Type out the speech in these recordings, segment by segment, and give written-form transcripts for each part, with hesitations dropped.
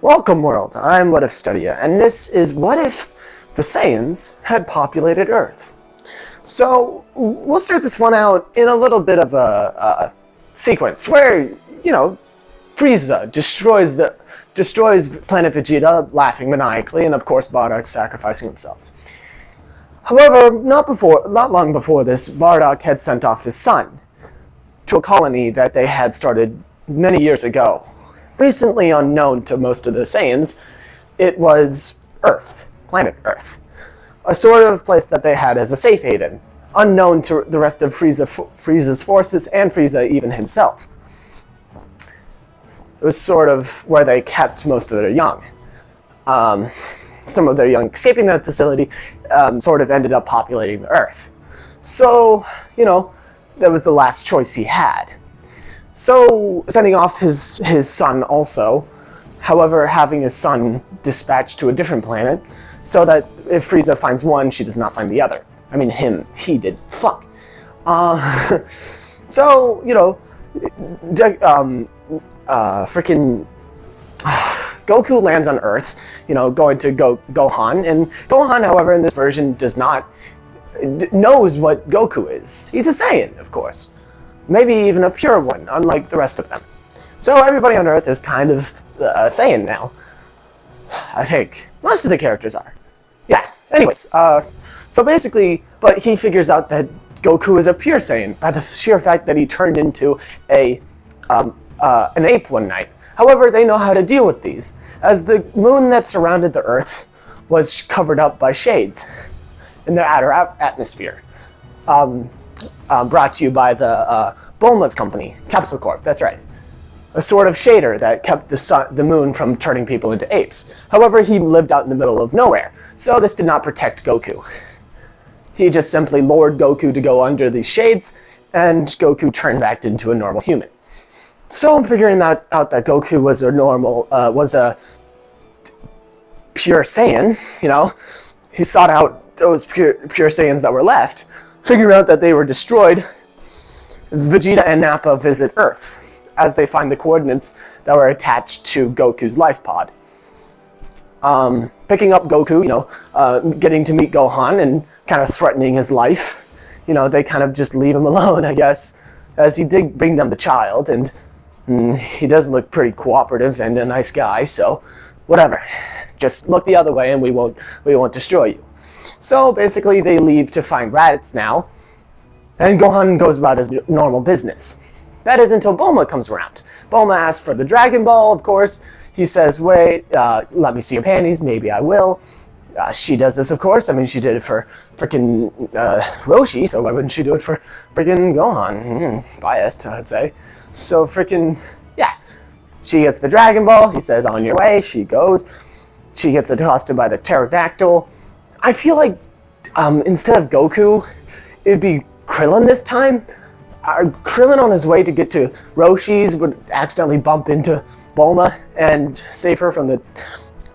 Welcome world, I'm What If Studia, and this is What If the Saiyans had populated Earth. So, we'll start this one out in a little bit of a sequence where, Frieza destroys planet Vegeta, laughing maniacally, and of course Bardock sacrificing himself. However, not long before this, Bardock had sent off his son to a colony that they had started many years ago. Recently unknown to most of the Saiyans, it was Earth, planet Earth. A sort of place that they had as a safe haven, unknown to the rest of Frieza's forces and Frieza even himself. It was sort of where they kept most of their young. Some of their young escaping that facility sort of ended up populating the Earth. So, that was the last choice he had. So, sending off his son also, however, having his son dispatched to a different planet, so that if Frieza finds one, she does not find the other. I mean, he did. Fuck. So, freaking Goku lands on Earth, going to Gohan, and Gohan, however, in this version knows what Goku is. He's a Saiyan, of course. Maybe even a pure one, unlike the rest of them. So everybody on Earth is kind of Saiyan now. I think. Most of the characters are. Yeah, anyways. So basically, but he figures out that Goku is a pure Saiyan by the sheer fact that he turned into an ape one night. However, they know how to deal with these, as the moon that surrounded the Earth was covered up by shades in their outer atmosphere. Brought to you by the Bulma's company, Capsule Corp, that's right. A sort of shader that kept the moon from turning people into apes. However, he lived out in the middle of nowhere, so this did not protect Goku. He just simply lured Goku to go under these shades, and Goku turned back into a normal human. So I'm figuring out that Goku was a pure Saiyan, He sought out those pure Saiyans that were left, figuring out that they were destroyed. Vegeta and Nappa visit Earth, as they find the coordinates that were attached to Goku's life pod. Picking up Goku, getting to meet Gohan and kind of threatening his life. They kind of just leave him alone, I guess, as he did bring them the child, and he does look pretty cooperative and a nice guy, so whatever. Just look the other way and we won't destroy you. So basically they leave to find Raditz now, and Gohan goes about his normal business. That is until Bulma comes around. Bulma asks for the Dragon Ball, of course. He says, wait, let me see your panties, maybe I will. She does this, of course. I mean, she did it for frickin' Roshi, so why wouldn't she do it for frickin' Gohan? Biased, I'd say. So frickin', yeah. She gets the Dragon Ball, he says, on your way, she goes. She gets accosted by the pterodactyl. I feel like, instead of Goku, it'd be Krillin this time. Krillin on his way to get to Roshi's would accidentally bump into Bulma and save her from the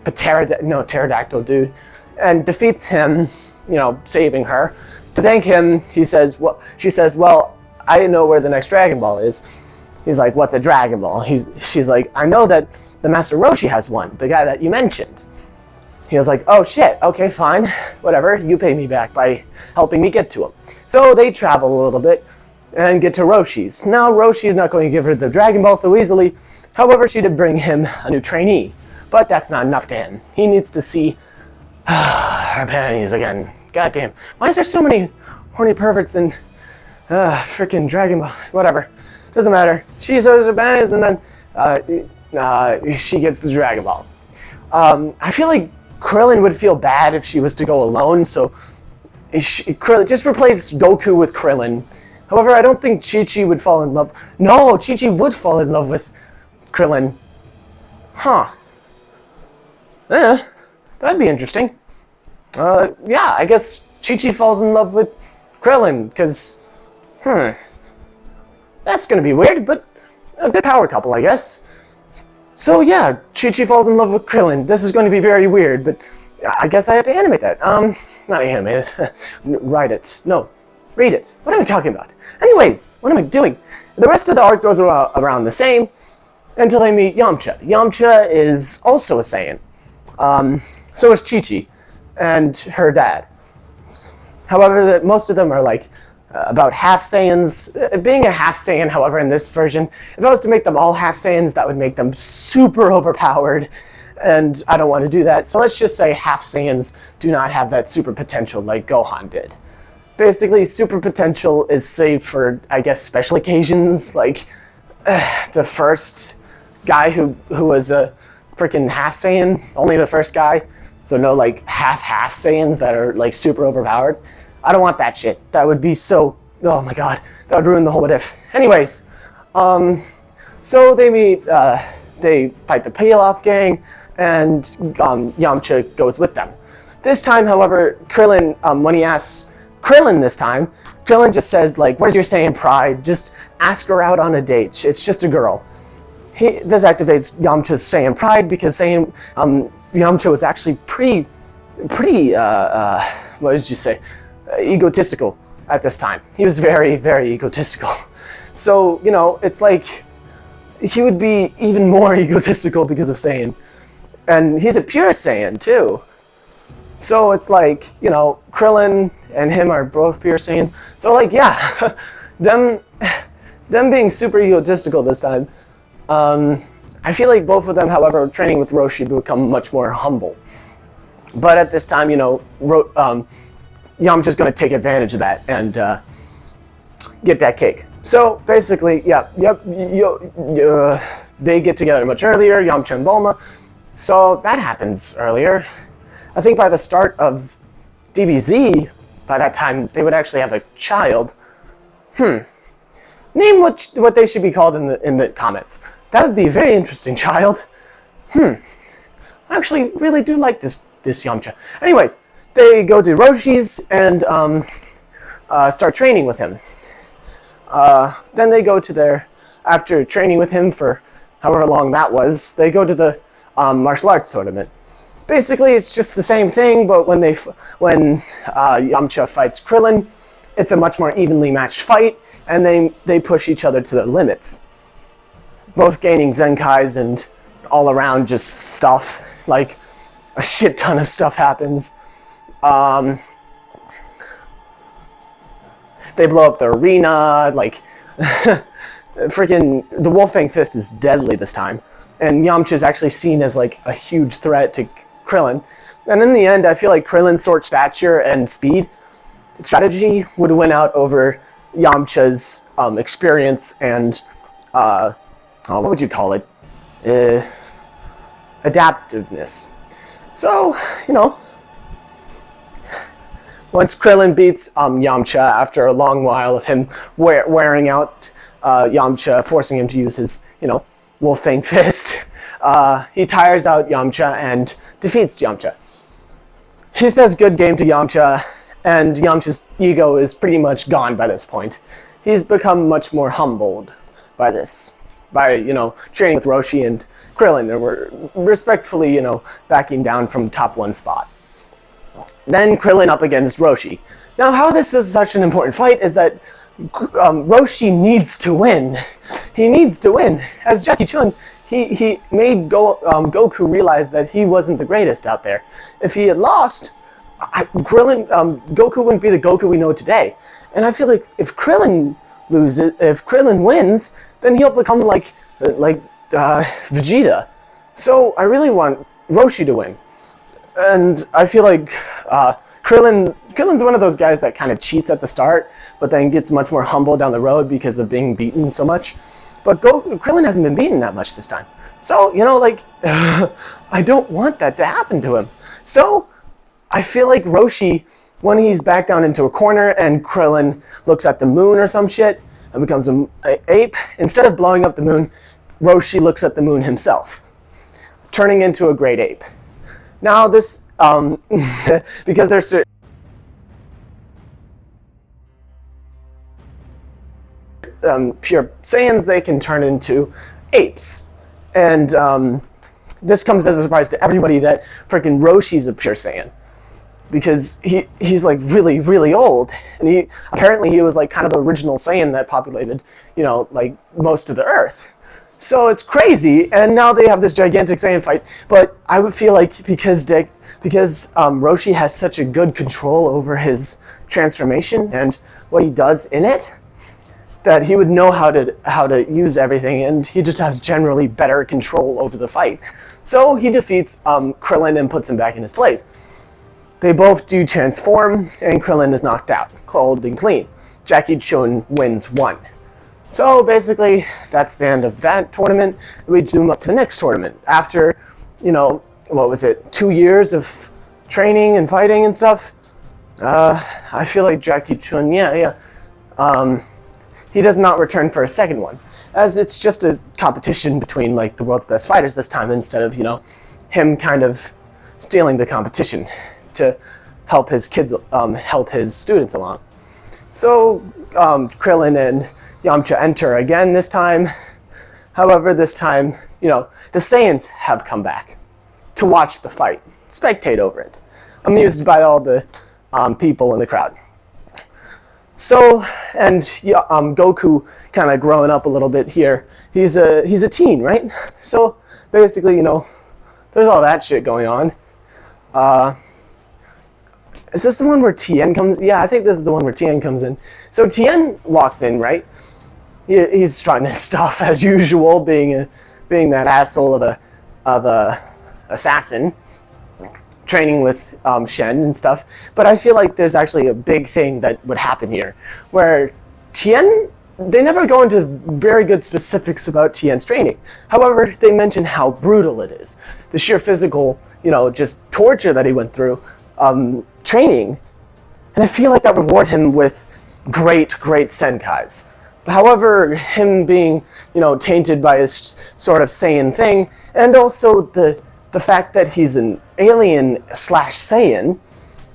pterodactyl dude, and defeats him, saving her. To thank him, she says, well, I know where the next Dragon Ball is. He's like, what's a Dragon Ball? She's like, I know that the Master Roshi has one, the guy that you mentioned. He was like, oh shit, okay, fine, whatever, you pay me back by helping me get to him. So they travel a little bit and get to Roshi's. Now Roshi's not going to give her the Dragon Ball so easily, however she did bring him a new trainee. But that's not enough to him. He needs to see her panties again. Goddamn, why is there so many horny perverts in freaking Dragon Ball? Whatever, doesn't matter. She shows her panties and then she gets the Dragon Ball. I feel like Krillin would feel bad if she was to go alone, so Krillin, just replace Goku with Krillin. However, I don't think Chi-Chi would fall in love. No, Chi-Chi would fall in love with Krillin. Huh. That'd be interesting. Yeah, I guess Chi-Chi falls in love with Krillin, because, that's gonna be weird, but a good power couple, I guess. So yeah, Chi-Chi falls in love with Krillin. This is going to be very weird, but I guess I have to animate that. Not animate it. Write it. No, read it. What am I talking about? Anyways, what am I doing? The rest of the arc goes around the same. until they meet Yamcha. Yamcha is also a Saiyan. So is Chi-Chi and her dad. However, most of them are like about half Saiyans. Being a half Saiyan, however, in this version, if I was to make them all half Saiyans, that would make them super overpowered, and I don't want to do that. So let's just say half Saiyans do not have that super potential like Gohan did. Basically, super potential is saved for, I guess, special occasions, like the first guy who was a freaking half Saiyan, only the first guy. So no like half Saiyans that are like super overpowered. I don't want that shit. That would be so, oh my god, that would ruin the whole what if. Anyways, so they meet, they fight the Pilaf gang, and Yamcha goes with them. This time, however, Krillin, when he asks Krillin this time, Krillin just says like, "Where's your Saiyan pride? Just ask her out on a date. It's just a girl." This activates Yamcha's Saiyan pride because Yamcha was actually pretty, what did you say, egotistical at this time. He was very, very egotistical. So, you know, it's like he would be even more egotistical because of Saiyan. And he's a pure Saiyan, too. So it's like, you know, Krillin and him are both pure Saiyans. So, like, yeah, them being super egotistical this time, I feel like both of them, however, training with Roshi, become much more humble. But at this time, you know, Yamcha's going to take advantage of that and get that cake. So basically, yeah, they get together much earlier, Yamcha and Bulma. So that happens earlier. I think by the start of DBZ, by that time, they would actually have a child. Name what they should be called in the comments. That would be a very interesting child. I actually really do like this Yamcha. Anyways, they go to Roshi's and start training with him. Then they go to after training with him for however long that was, they go to the martial arts tournament. Basically, it's just the same thing, but when Yamcha fights Krillin, it's a much more evenly matched fight, and they push each other to their limits. Both gaining Zenkais and all around just stuff, like a shit ton of stuff happens. They blow up the arena, like freaking the Wolfang Fist is deadly this time, and Yamcha is actually seen as like a huge threat to Krillin. And in the end, I feel like Krillin's short stature and strategy would win out over Yamcha's experience and what would you call it? Adaptiveness. So, you know, once Krillin beats Yamcha after a long while of him wearing out Yamcha, forcing him to use his, you know, Wolfang Fist, he tires out Yamcha and defeats Yamcha. He says good game to Yamcha, and Yamcha's ego is pretty much gone by this point. He's become much more humbled by this, by, you know, training with Roshi and Krillin, and we're respectfully, you know, backing down from top 1 spot. Then Krillin up against Roshi. Now, how this is such an important fight is that Roshi needs to win. He needs to win. As Jackie Chun, he made Goku realize that he wasn't the greatest out there. If he had lost, Goku wouldn't be the Goku we know today. And I feel like if Krillin wins, then he'll become like Vegeta. So I really want Roshi to win. And I feel like Krillin's one of those guys that kind of cheats at the start, but then gets much more humble down the road because of being beaten so much. But Krillin hasn't been beaten that much this time. So, you know, like, I don't want that to happen to him. So, I feel like Roshi, when he's back down into a corner and Krillin looks at the moon or some shit and becomes an ape, instead of blowing up the moon, Roshi looks at the moon himself, turning into a great ape. Now this, because there's pure Saiyans, they can turn into apes. And this comes as a surprise to everybody that freaking Roshi's a pure Saiyan. Because he's like really, really old. And apparently he was like kind of the original Saiyan that populated, you know, like most of the Earth. So it's crazy, and now they have this gigantic Saiyan fight. But I would feel like because Roshi has such a good control over his transformation and what he does in it, that he would know how to use everything, and he just has generally better control over the fight. So he defeats Krillin and puts him back in his place. They both do transform, and Krillin is knocked out, cold and clean. Jackie Chun wins 1. So basically, that's the end of that tournament. We zoom up to the next tournament. After, what was it, 2 years of training and fighting and stuff, I feel like Jackie Chun, he does not return for a second one, as it's just a competition between like the world's best fighters this time, instead of him kind of stealing the competition to help his kids, help his students along. So Krillin and Yamcha enter again this time. However, this time, the Saiyans have come back to watch the fight, spectate over it, amused by all the people in the crowd. So, and Goku kind of growing up a little bit here. He's a teen, right? So basically, there's all that shit going on. Is this the one where Tien comes? Yeah, I think this is the one where Tien comes in. So Tien walks in, right? He's trying to stuff as usual, being that asshole of a assassin, training with Shen and stuff. But I feel like there's actually a big thing that would happen here, where Tien, they never go into very good specifics about Tien's training. However, they mention how brutal it is, the sheer physical, just torture that he went through. Training, and I feel like that would reward him with great Senkais. However, him being, tainted by his sort of Saiyan thing, and also the fact that he's an alien / Saiyan,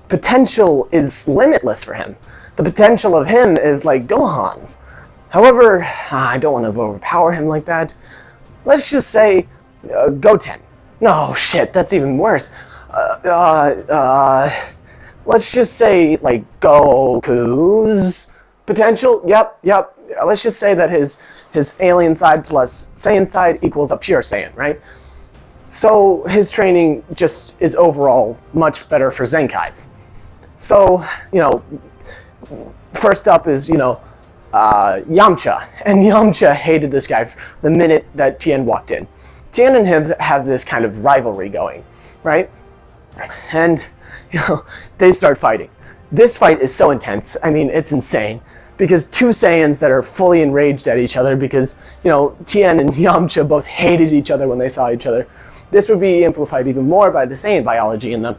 potential is limitless for him. The potential of him is like Gohan's. However, I don't want to overpower him like that. Let's just say Goten. No, shit, that's even worse. Let's just say, like, Goku's potential. Yep. Let's just say that his alien side plus Saiyan side equals a pure Saiyan, right? So his training just is overall much better for Zenkais. So, first up is, Yamcha. And Yamcha hated this guy the minute that Tien walked in. Tien and him have this kind of rivalry going, right? And, they start fighting. This fight is so intense. I mean, it's insane. Because two Saiyans that are fully enraged at each other because, Tien and Yamcha both hated each other when they saw each other. This would be amplified even more by the Saiyan biology in them.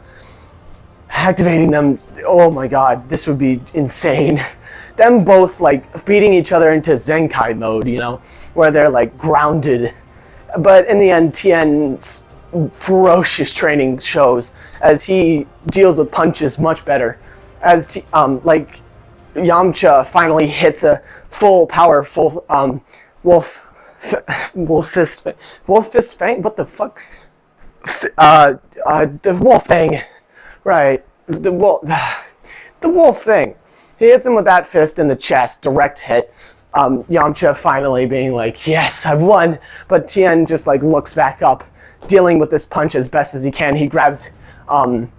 Activating them, oh my god, this would be insane. Them both, like, beating each other into Zenkai mode, where they're, like, grounded. But in the end, Tien's ferocious training shows as he deals with punches much better. As Yamcha finally hits a full power, wolf fist fang. What the fuck? The wolf fang, right? The wolf thing. He hits him with that fist in the chest, direct hit. Yamcha finally being like, yes, I've won. But Tien just like looks back up, dealing with this punch as best as he can. He grabs, Yamcha's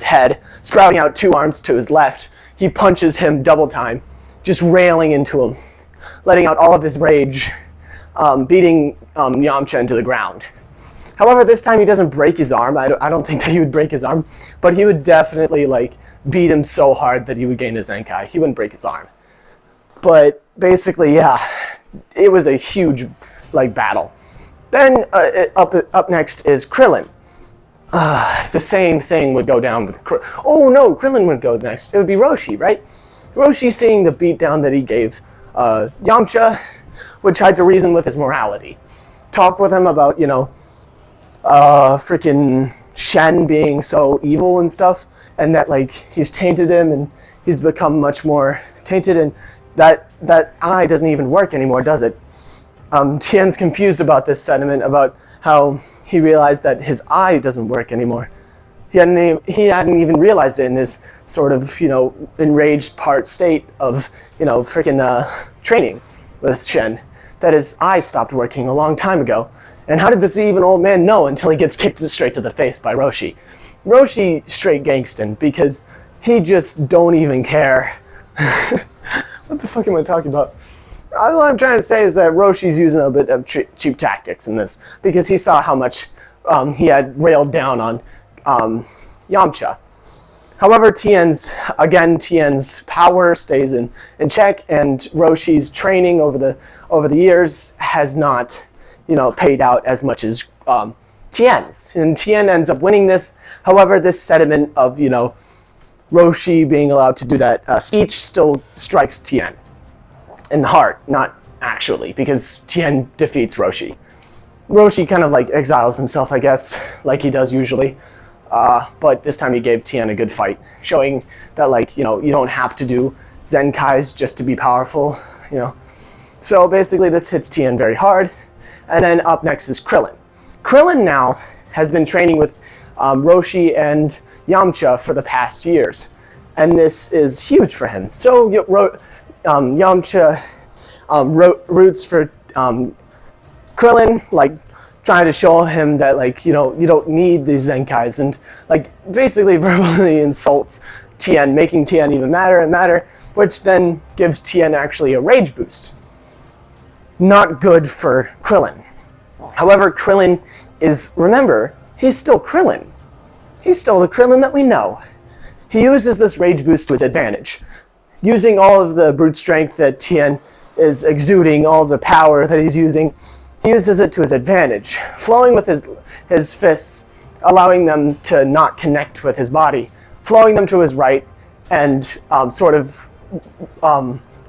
head, sprouting out two arms to his left. He punches him double time, just railing into him, letting out all of his rage, beating Yamcha into the ground. However, this time he doesn't break his arm. I don't think that he would break his arm, but he would definitely like beat him so hard that he would gain his Zenkai. He wouldn't break his arm. But basically, yeah, it was a huge like battle. Then up next is Krillin. The same thing would go down with oh no, Krillin would go next. It would be Roshi, right? Roshi, seeing the beatdown that he gave Yamcha, would try to reason with his morality. Talk with him about, freaking Shen being so evil and stuff, and that like he's tainted him and he's become much more tainted, and that eye doesn't even work anymore, does it? Tien's confused about this sentiment, about how he realized that his eye doesn't work anymore. He hadn't even realized it in his sort of, enraged part state of, freaking training. with Shen that his eye stopped working a long time ago. And how did this even old man know until he gets kicked straight to the face by Roshi? Roshi straight gangston because he just don't even care. What the fuck am I talking about? All I'm trying to say is that Roshi's using a bit of cheap tactics in this because he saw how much he had railed down on Yamcha. However, Tien's power stays in check, and Roshi's training over the years has not, paid out as much as Tien's. And Tien ends up winning this. However, this sentiment of, Roshi being allowed to do that speech still strikes Tien in the heart, not actually, because Tien defeats Roshi. Roshi kind of like exiles himself, I guess, like he does usually. But this time he gave Tien a good fight, showing that, you don't have to do Zenkais just to be powerful, So basically this hits Tien very hard. And then up next is Krillin. Krillin now has been training with Roshi and Yamcha for the past years. And this is huge for him. So Yamcha roots for Krillin, trying to show him that, you don't need these Zenkais, and, basically verbally insults Tien, making Tien even madder and madder, which then gives Tien actually a rage boost. Not good for Krillin. However, Krillin remember, he's still Krillin. He's still the Krillin that we know. He uses this rage boost to his advantage, using all of the brute strength that Tien is exuding, all of the power that he's using. He uses it to his advantage, flowing with his fists, allowing them to not connect with his body, flowing them to his right, and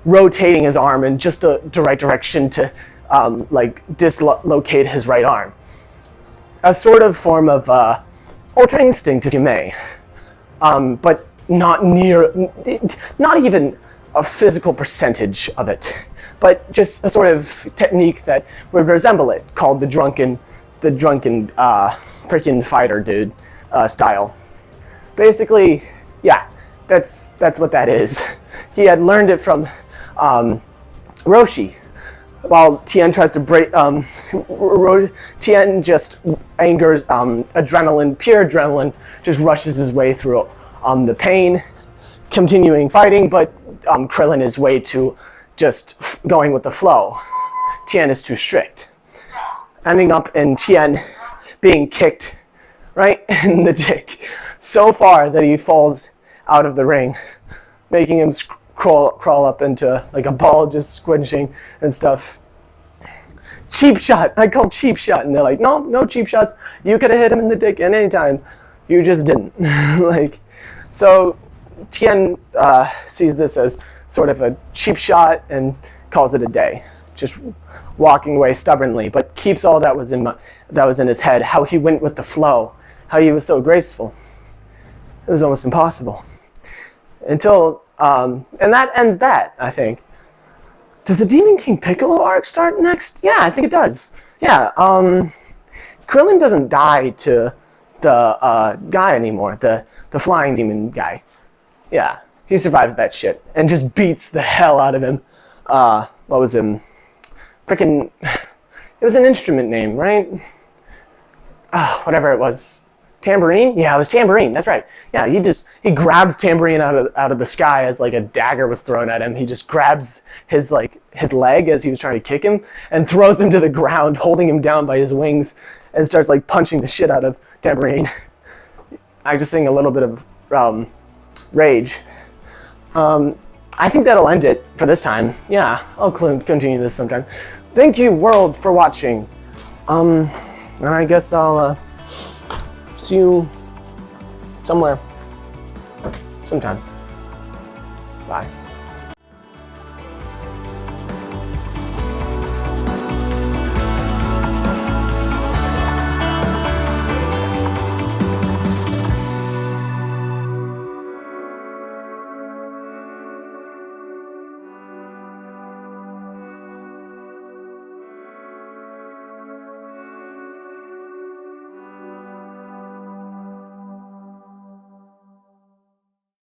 rotating his arm in just the right direction to dislocate his right arm. A sort of form of ultra instinct, if you may, but not even a physical percentage of it, but just a sort of technique that would resemble it, called the drunken freaking fighter dude style. Basically, yeah, that's what that is. He had learned it from Roshi. While Tien tries to break, Tien just angers, pure adrenaline, just rushes his way through the pain, continuing fighting, but Krillin is way too just going with the flow. Tien is too strict, ending up in Tien being kicked right in the dick so far that he falls out of the ring, making him crawl up into a ball, just squinching and stuff. Cheap shot. I call cheap shot, and they're like, no cheap shots. You could have hit him in the dick at any time. You just didn't. So Tien sees this as sort of a cheap shot and calls it a day, just walking away stubbornly, but keeps all that was in his head, how he went with the flow, how he was so graceful. It was almost impossible. Until, and that ends that, I think. Does the Demon King Piccolo arc start next? Yeah, I think it does. Yeah, Krillin doesn't die to the guy anymore, the flying demon guy. Yeah, he survives that shit and just beats the hell out of him. What was him? Frickin', it was an instrument name, right? Whatever it was. Tambourine? Yeah, it was Tambourine, that's right. Yeah, he grabs Tambourine out of the sky as a dagger was thrown at him. He just grabs his leg as he was trying to kick him and throws him to the ground, holding him down by his wings, and starts punching the shit out of Tambourine. I just sing a little bit of rage. I think that'll end it for this time. Yeah, I'll continue this sometime. Thank you, world, for watching. And I guess I'll see you somewhere, sometime. Bye.